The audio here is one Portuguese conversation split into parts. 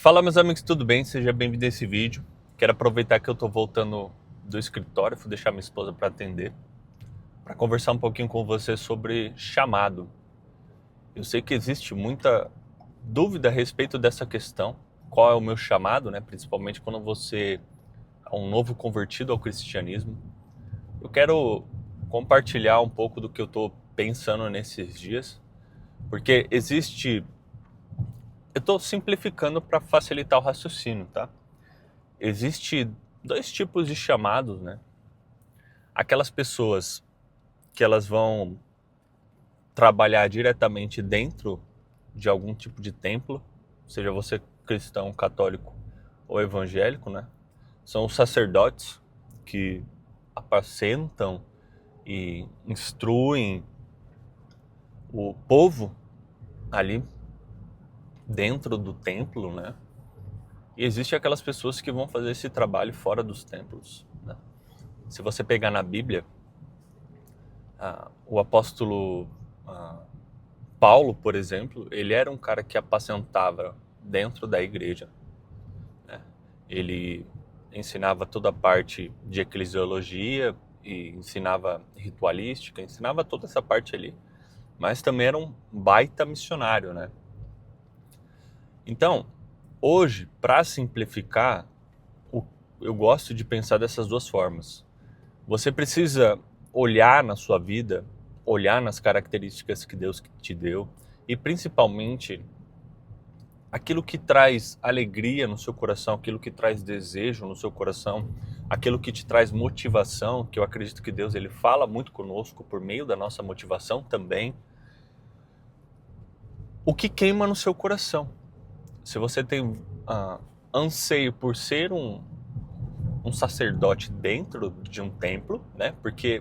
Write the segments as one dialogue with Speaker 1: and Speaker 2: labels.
Speaker 1: Fala, meus amigos, tudo bem? Seja bem-vindo a esse vídeo. Quero aproveitar que eu tô voltando do escritório, fui deixar minha esposa para atender, para conversar um pouquinho com você sobre chamado. Eu sei que existe muita dúvida a respeito dessa questão, qual é o meu chamado, né? Principalmente quando você é um novo convertido ao cristianismo. Eu quero compartilhar um pouco do que eu tô pensando nesses dias, porque eu tô simplificando para facilitar o raciocínio, tá? Existe dois tipos de chamados, né? Aquelas pessoas que elas vão trabalhar diretamente dentro de algum tipo de templo, seja você cristão, católico ou evangélico, né? São os sacerdotes que apacentam e instruem o povo ali dentro do templo, né? E existe aquelas pessoas que vão fazer esse trabalho fora dos templos, né? Se você pegar na Bíblia, o apóstolo Paulo, por exemplo, ele era um cara que apacentava dentro da igreja, né? Ele ensinava toda a parte de eclesiologia e ensinava ritualística, ensinava toda essa parte ali, mas também era um baita missionário, né? Então, hoje, para simplificar, eu gosto de pensar dessas duas formas. Você precisa olhar na sua vida, olhar nas características que Deus te deu e principalmente aquilo que traz alegria no seu coração, aquilo que traz desejo no seu coração, aquilo que te traz motivação, que eu acredito que Deus ele fala muito conosco por meio da nossa motivação também. O que queima no seu coração? Se você tem anseio por ser um sacerdote dentro de um templo, né? Porque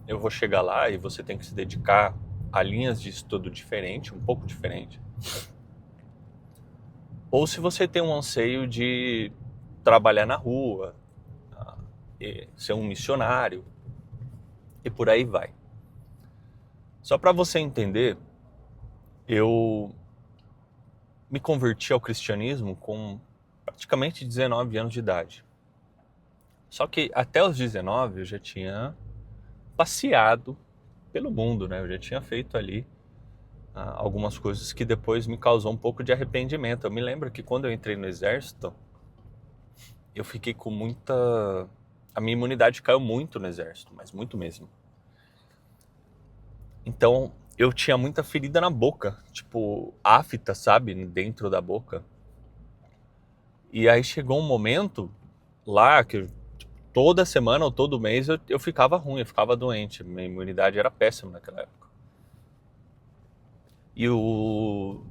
Speaker 1: eu vou chegar lá e você tem que se dedicar a linhas de estudo diferente, um pouco diferente. Ou se você tem um anseio de trabalhar na rua, ser um missionário, e por aí vai. Só para você entender, eu me converti ao cristianismo com praticamente 19 anos de idade. Só que até os 19 eu já tinha passeado pelo mundo, né? Eu já tinha feito ali algumas coisas que depois me causou um pouco de arrependimento. Eu me lembro que quando eu entrei no exército, eu fiquei com muita... A minha imunidade caiu muito no exército, mas muito mesmo. Então, eu tinha muita ferida na boca, tipo, afta, sabe? Dentro da boca. E aí chegou um momento lá que toda semana ou todo mês eu ficava ruim, eu ficava doente. Minha imunidade era péssima naquela época. E o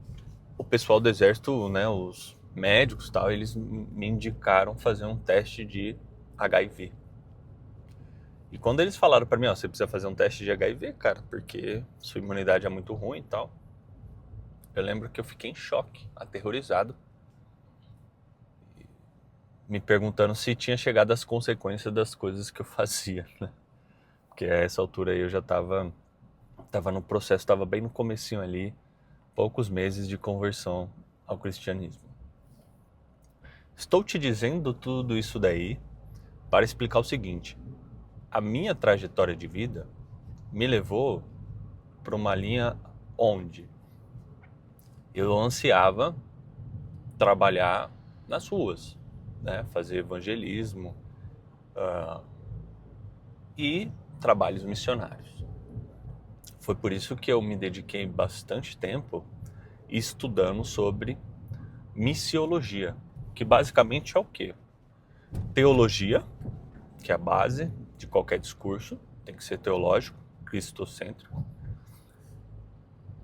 Speaker 1: pessoal do exército, né, os médicos e tal, eles me indicaram fazer um teste de HIV. E quando eles falaram pra mim, ó, você precisa fazer um teste de HIV, cara, porque sua imunidade é muito ruim e tal, eu lembro que eu fiquei em choque, aterrorizado, me perguntando se tinha chegado às consequências das coisas que eu fazia, né? Porque a essa altura aí eu já tava no processo, tava bem no comecinho ali, poucos meses de conversão ao cristianismo. Estou te dizendo tudo isso daí para explicar o seguinte: a minha trajetória de vida me levou para uma linha onde eu ansiava trabalhar nas ruas, né? Fazer evangelismo e trabalhos missionários. Foi por isso que eu me dediquei bastante tempo estudando sobre missiologia, que basicamente é o quê? Teologia, que é a base de qualquer discurso, tem que ser teológico, cristocêntrico,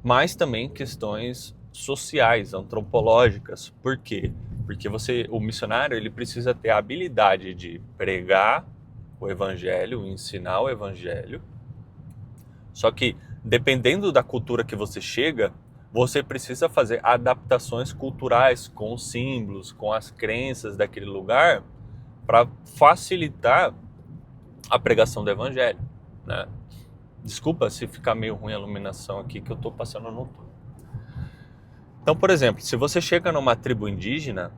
Speaker 1: mas também questões sociais, antropológicas. Por quê? Porque o missionário, ele precisa ter a habilidade de pregar o evangelho, ensinar o evangelho. Só que, dependendo da cultura que você chega, você precisa fazer adaptações culturais com os símbolos, com as crenças daquele lugar, para facilitar a pregação do evangelho, né? Desculpa se ficar meio ruim a iluminação aqui, que eu estou passando no túnel. Então, por exemplo, se você chega numa tribo indígena,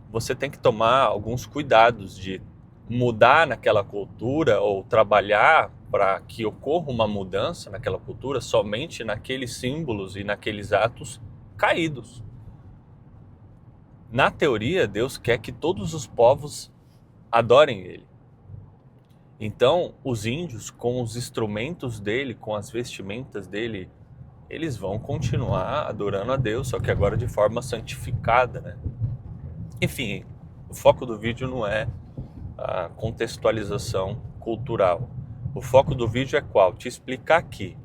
Speaker 1: você tem que tomar alguns cuidados de mudar naquela cultura ou trabalhar para que ocorra uma mudança naquela cultura somente naqueles símbolos e naqueles atos caídos. Na teoria, Deus quer que todos os povos adorem Ele. Então, os índios, com os instrumentos dele, com as vestimentas dele, eles vão continuar adorando a Deus, só que agora de forma santificada, né? Enfim, o foco do vídeo não é a contextualização cultural. O foco do vídeo é qual? Te explicar que,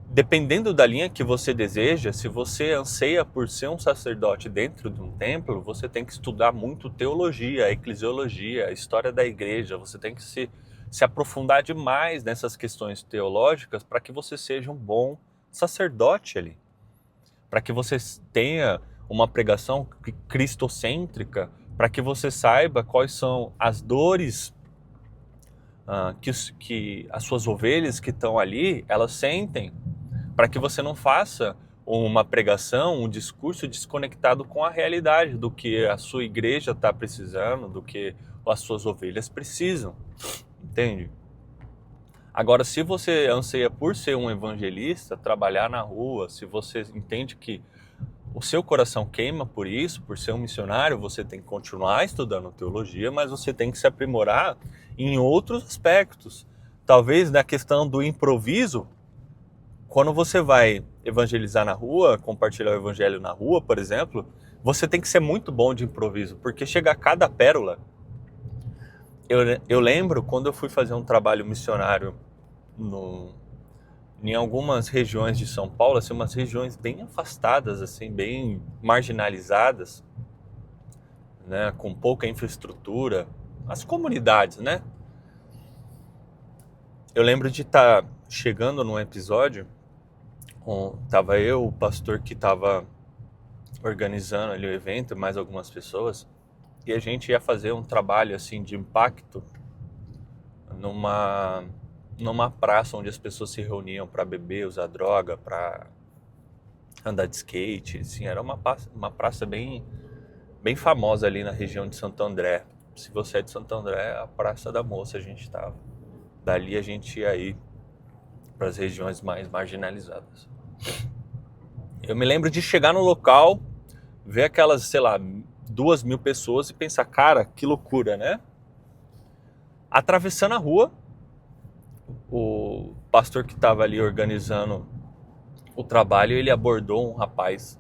Speaker 1: dependendo da linha que você deseja, se você anseia por ser um sacerdote dentro de um templo, você tem que estudar muito teologia, eclesiologia, a história da igreja. Você tem que se aprofundar demais nessas questões teológicas para que você seja um bom sacerdote ali. Para que você tenha uma pregação cristocêntrica, para que você saiba quais são as dores que as suas ovelhas que estão ali, elas sentem, para que você não faça uma pregação, um discurso desconectado com a realidade do que a sua igreja está precisando, do que as suas ovelhas precisam, entende? Agora, se você anseia por ser um evangelista, trabalhar na rua, se você entende que o seu coração queima por isso, por ser um missionário, você tem que continuar estudando teologia, mas você tem que se aprimorar em outros aspectos. Talvez na questão do improviso, quando você vai evangelizar na rua, compartilhar o evangelho na rua, por exemplo, você tem que ser muito bom de improviso, porque chega a cada pérola. Eu lembro quando eu fui fazer um trabalho missionário em algumas regiões de São Paulo, assim, umas regiões bem afastadas, assim, bem marginalizadas, né, com pouca infraestrutura, as comunidades, né? Eu lembro de estar chegando num episódio, tava eu, o pastor que estava organizando ali o evento, mais algumas pessoas, e a gente ia fazer um trabalho assim de impacto numa praça onde as pessoas se reuniam para beber, usar droga, para andar de skate, assim, era uma praça bem famosa ali na região de Santo André. Se você é de Santo André, a Praça da Moça a gente estava. Dali a gente ia ir para as regiões mais marginalizadas. Eu me lembro de chegar no local, ver aquelas, sei lá, 2.000 pessoas e pensar, cara, que loucura, né? Atravessando a rua, o pastor que estava ali organizando o trabalho, ele abordou um rapaz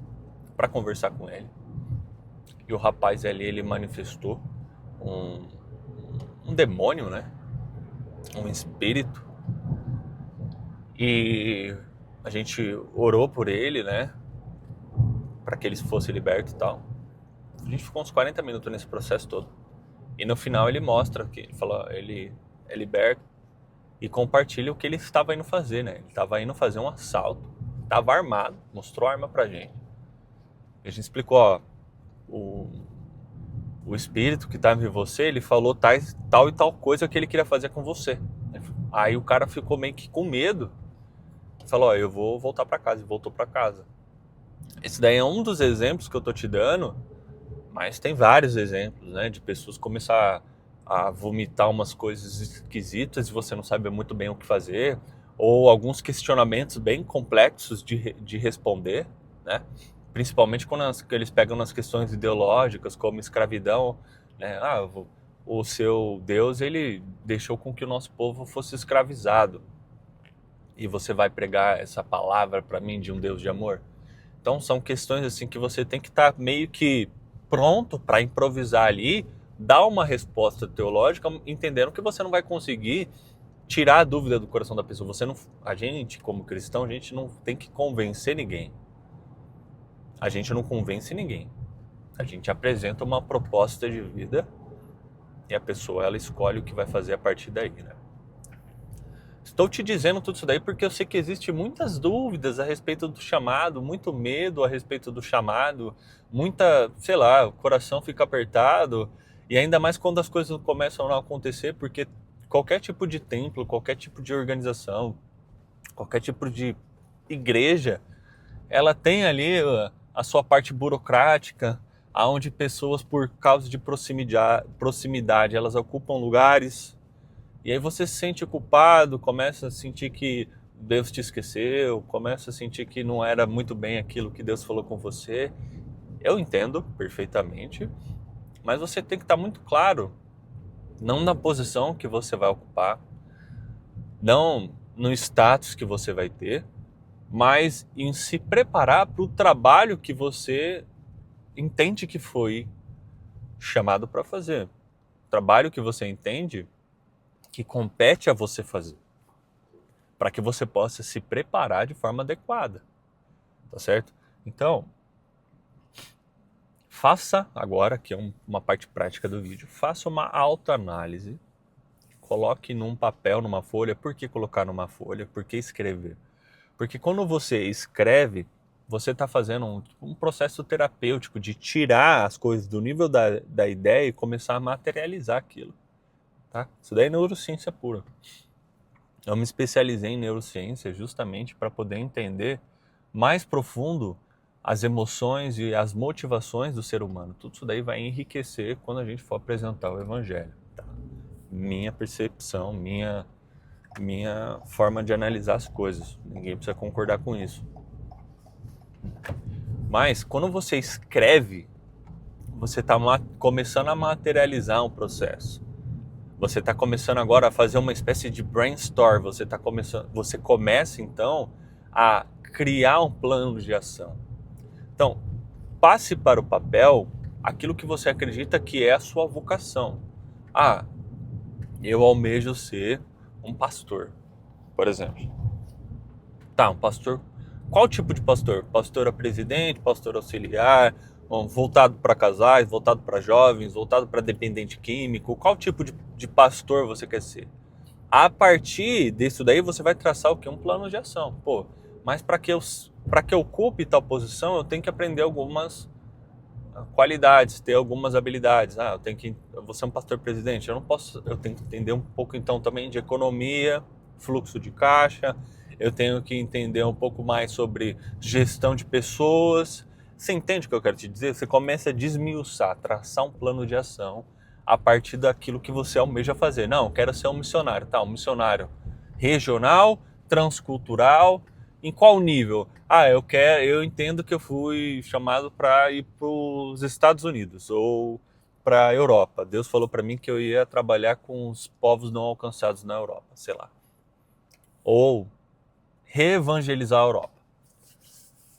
Speaker 1: para conversar com ele. E o rapaz ali, ele manifestou um demônio, né? Um espírito. E a gente orou por ele, né? Para que ele fosse liberto e tal. A gente ficou uns 40 minutos nesse processo todo. E no final ele mostra que ele é liberto e compartilha o que ele estava indo fazer, né? Ele estava indo fazer um assalto, estava armado, mostrou a arma pra gente. E a gente explicou, ó, o espírito que estava em você, ele falou tal e tal coisa que ele queria fazer com você. Aí o cara ficou meio que com medo. Falou, ó, eu vou voltar pra casa. E voltou pra casa. Esse daí é um dos exemplos que eu tô te dando, mas tem vários exemplos, né? De pessoas começar a vomitar umas coisas esquisitas e você não sabe muito bem o que fazer. Ou alguns questionamentos bem complexos de responder, né? Principalmente quando eles pegam nas questões ideológicas, como escravidão, né? O seu Deus, ele deixou com que o nosso povo fosse escravizado. E você vai pregar essa palavra para mim de um Deus de amor? Então são questões assim que você tem que estar meio que pronto para improvisar ali, dar uma resposta teológica, entendendo que você não vai conseguir tirar a dúvida do coração da pessoa. A gente, como cristão, a gente não tem que convencer ninguém. A gente não convence ninguém. A gente apresenta uma proposta de vida e a pessoa, ela escolhe o que vai fazer a partir daí, né? Estou te dizendo tudo isso daí porque eu sei que existem muitas dúvidas a respeito do chamado, muito medo a respeito do chamado, sei lá, o coração fica apertado, e ainda mais quando as coisas começam a não acontecer, porque qualquer tipo de templo, qualquer tipo de organização, qualquer tipo de igreja, ela tem ali a sua parte burocrática, onde pessoas, por causa de proximidade, elas ocupam lugares, e aí você se sente culpado, começa a sentir que Deus te esqueceu, começa a sentir que não era muito bem aquilo que Deus falou com você. Eu entendo perfeitamente, mas você tem que estar muito claro, não na posição que você vai ocupar, não no status que você vai ter, mas em se preparar para o trabalho que você entende que foi chamado para fazer. Trabalho que você entende que compete a você fazer, para que você possa se preparar de forma adequada, tá certo? Então, faça agora, que é uma parte prática do vídeo, faça uma autoanálise, coloque num papel, numa folha. Por que colocar numa folha? Por que escrever? Porque quando você escreve, você está fazendo um processo terapêutico de tirar as coisas do nível da ideia e começar a materializar aquilo. Tá? Isso daí é neurociência pura. Eu me especializei em neurociência justamente para poder entender mais profundo as emoções e as motivações do ser humano. Tudo isso daí vai enriquecer quando a gente for apresentar o Evangelho. Tá? Minha percepção, minha forma de analisar as coisas. Ninguém precisa concordar com isso. Mas quando você escreve, você está começando a materializar um processo. Você está começando agora a fazer uma espécie de brainstorm. Você começa então a criar um plano de ação. Então, passe para o papel aquilo que você acredita que é a sua vocação. Ah, eu almejo ser um pastor, por exemplo. Tá, um pastor. Qual tipo de pastor? Pastor a presidente, pastor auxiliar, voltado para casais, voltado para jovens, voltado para dependente químico? Qual tipo de pastor você quer ser? A partir disso daí você vai traçar o quê? Um plano de ação. Pô, mas para que eu ocupe tal posição, eu tenho que aprender algumas qualidades, ter algumas habilidades. Eu vou ser um pastor presidente, eu tenho que entender um pouco então também de economia, fluxo de caixa, eu tenho que entender um pouco mais sobre gestão de pessoas. Você entende o que eu quero te dizer? Você começa a desmiuçar, traçar um plano de ação a partir daquilo que você almeja fazer. Não, eu quero ser um missionário, tá? Um missionário regional, transcultural. Em qual nível? Eu entendo que eu fui chamado para ir para os Estados Unidos ou para a Europa. Deus falou para mim que eu ia trabalhar com os povos não alcançados na Europa, sei lá. Ou reevangelizar a Europa.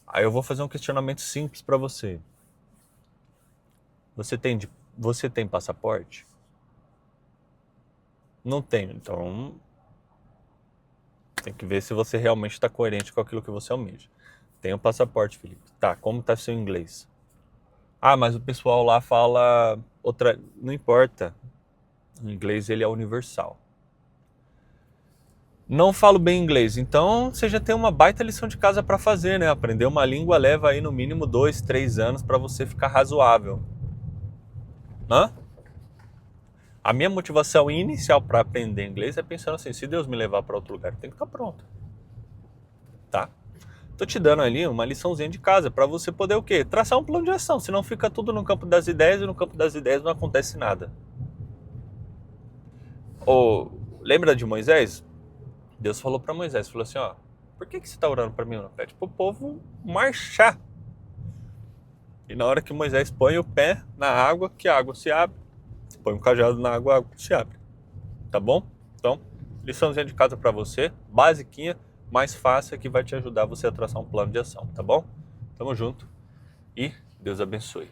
Speaker 1: Aí eu vou fazer um questionamento simples para você. Você tem passaporte? Não tenho, então tem que ver se você realmente está coerente com aquilo que você almeja. Tem o passaporte, Felipe. Tá, como está seu inglês? Mas o pessoal lá fala outra... Não importa. O inglês, ele é universal. Não falo bem inglês, então você já tem uma baita lição de casa para fazer, né? Aprender uma língua leva aí no mínimo 2, 3 anos para você ficar razoável. A minha motivação inicial para aprender inglês é pensando assim, se Deus me levar para outro lugar, tem que estar pronto. Tá? Tô te dando ali uma liçãozinha de casa para você poder o quê? Traçar um plano de ação, senão fica tudo no campo das ideias e no campo das ideias não acontece nada. Lembra de Moisés? Deus falou para Moisés, falou assim, por que você está orando para mim? Pede para o povo marchar. E na hora que Moisés põe o pé na água, que a água se abre, põe um cajado na água, a água se abre. Tá bom? Então, liçãozinha de casa para você, basiquinha, mais fácil, que vai te ajudar você a traçar um plano de ação, tá bom? Tamo junto e Deus abençoe.